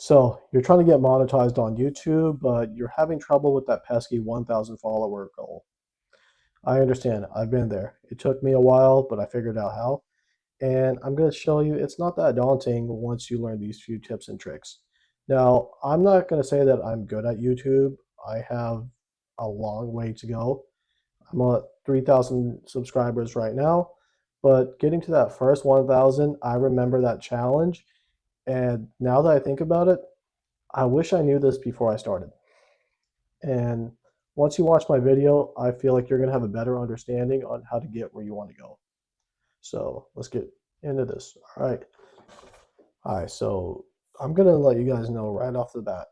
So you're trying to get monetized on YouTube, but you're having trouble with that pesky 1,000 follower goal. I understand. I've been there. It took me a while, but I figured out how. And I'm going to show you it's not that daunting once you learn these few tips and tricks. Now, I'm not going to say that I'm good at YouTube. I have a long way to go. I'm at 3,000 subscribers right now, but getting to that first 1,000, I remember that challenge. And now that I think about it, I wish I knew this before I started. And once you watch my video, I feel like you're going to have a better understanding on how to get where you want to go. So let's get into this. All right. All right. So I'm going to let you guys know right off the bat.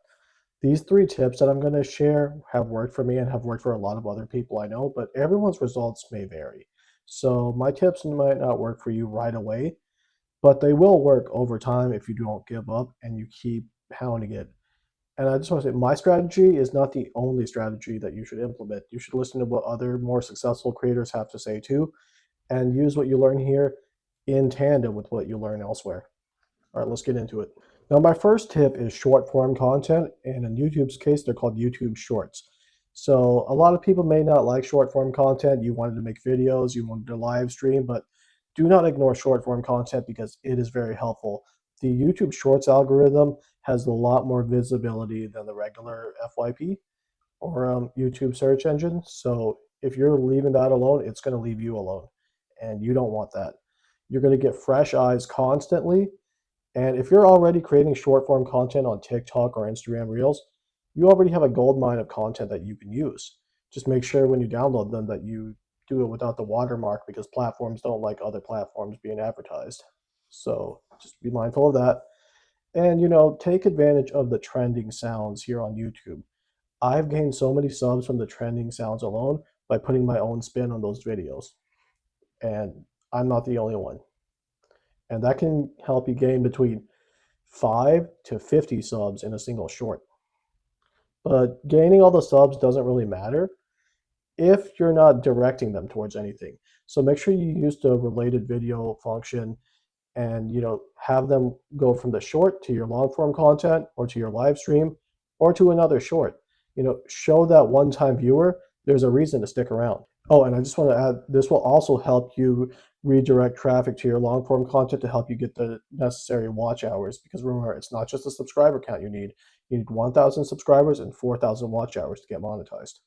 These three tips that I'm going to share have worked for me and have worked for a lot of other people I know, but everyone's results may vary. So my tips might not work for you right away, but they will work over time if you don't give up and you keep pounding it. And I just want to say, my strategy is not the only strategy that you should implement. You should listen to what other more successful creators have to say too, and use what you learn here in tandem with what you learn elsewhere. All right, let's get into it. Now, my first tip is short form content, and in YouTube's case, they're called YouTube Shorts. So a lot of people may not like short form content. You wanted to make videos, you wanted to live stream, but do not ignore short form content because it is very helpful. The YouTube Shorts algorithm has a lot more visibility than the regular FYP or YouTube search engine. So if you're leaving that alone, it's going to leave you alone, and you don't want that. You're going to get fresh eyes constantly, and if you're already creating short form content on TikTok or Instagram Reels, you already have a gold mine of content that you can use. Just make sure when you download them that you do it without the watermark because platforms don't like other platforms being advertised. So just be mindful of that. And take advantage of the trending sounds here on YouTube. I've gained so many subs from the trending sounds alone by putting my own spin on those videos. And I'm not the only one. And that can help you gain between 5 to 50 subs in a single short. But gaining all the subs doesn't really matter if you're not directing them towards anything. So make sure you use the related video function and have them go from the short to your long form content or to your live stream or to another short. Show that one-time viewer there's a reason to stick around. Oh, and I just want to add, this will also help you redirect traffic to your long form content to help you get the necessary watch hours. Because remember, it's not just a subscriber count you need. You need 1,000 subscribers and 4,000 watch hours to get monetized.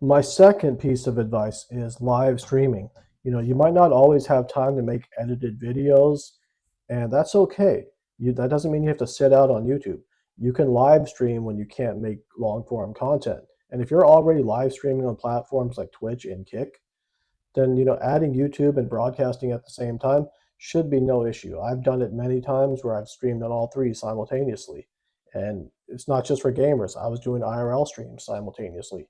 My second piece of advice is live streaming. You might not always have time to make edited videos, and that's okay. That doesn't mean you have to sit out on YouTube. You can live stream when you can't make long form content. And if you're already live streaming on platforms like Twitch and Kick, then adding YouTube and broadcasting at the same time should be no issue. I've done it many times where I've streamed on all three simultaneously. And it's not just for gamers. I was doing IRL streams simultaneously.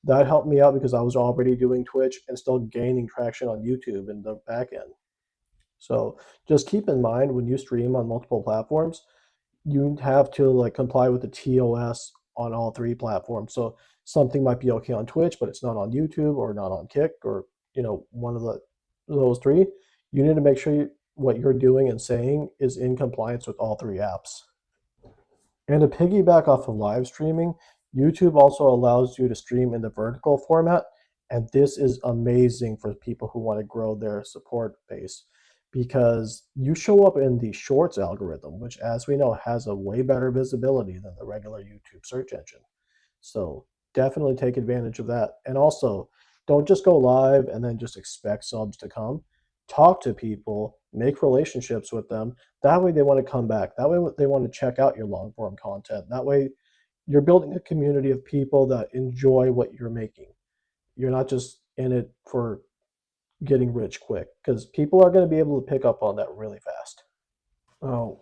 That helped me out because I was already doing Twitch and still gaining traction on YouTube in the back end. So just keep in mind when you stream on multiple platforms, you have to comply with the TOS on all three platforms. So something might be okay on Twitch, but it's not on YouTube or not on Kick or one of those three. You need to make sure what you're doing and saying is in compliance with all three apps. And to piggyback off of live streaming, YouTube also allows you to stream in the vertical format. And this is amazing for people who want to grow their support base because you show up in the shorts algorithm, which, as we know, has a way better visibility than the regular YouTube search engine. So definitely take advantage of that. And also, don't just go live and then just expect subs to come. Talk to people, make relationships with them. That way they want to come back. That way they want to check out your long form content. That way you're building a community of people that enjoy what you're making. You're not just in it for getting rich quick because people are going to be able to pick up on that really fast. Oh,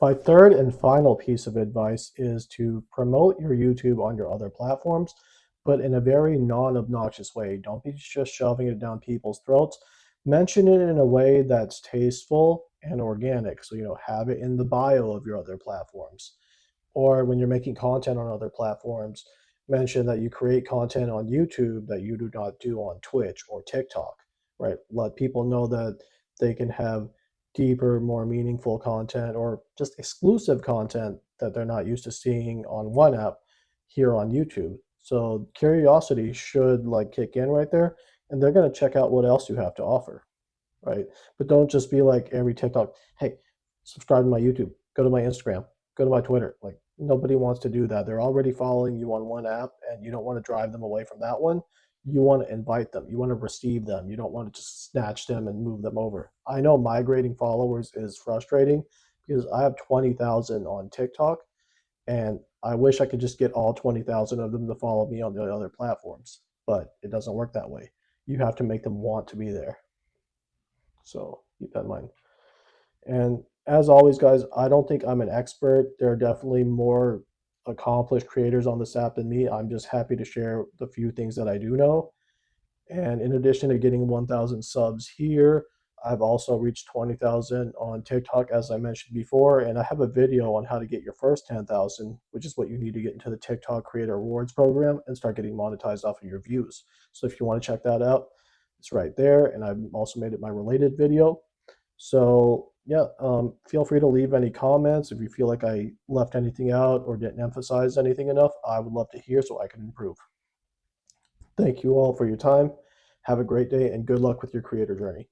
my third and final piece of advice is to promote your YouTube on your other platforms, but in a very non-obnoxious way. Don't be just shoving it down people's throats. Mention it in a way that's tasteful and organic. So, have it in the bio of your other platforms. Or when you're making content on other platforms, mention that you create content on YouTube that you do not do on Twitch or TikTok, right? Let people know that they can have deeper, more meaningful content or just exclusive content that they're not used to seeing on one app here on YouTube. So curiosity should like kick in right there, and they're going to check out what else you have to offer, right? But don't just be like every TikTok, hey, subscribe to my YouTube, go to my Instagram, go to my Twitter. Like nobody wants to do that. They're already following you on one app and you don't want to drive them away from that one. You want to invite them, you want to receive them, you don't want to just snatch them and move them over. I know migrating followers is frustrating because I have 20,000 on TikTok and I wish I could just get all 20,000 of them to follow me on the other platforms, but it doesn't work that way. You have to make them want to be there. So keep that in mind. And as always, guys, I don't think I'm an expert. There are definitely more accomplished creators on this app than me. I'm just happy to share the few things that I do know. And in addition to getting 1,000 subs here, I've also reached 20,000 on TikTok, as I mentioned before. And I have a video on how to get your first 10,000, which is what you need to get into the TikTok Creator Rewards program and start getting monetized off of your views. So if you want to check that out, it's right there. And I've also made it my related video. So yeah, feel free to leave any comments. If you feel like I left anything out or didn't emphasize anything enough, I would love to hear so I can improve. Thank you all for your time. Have a great day and good luck with your creator journey.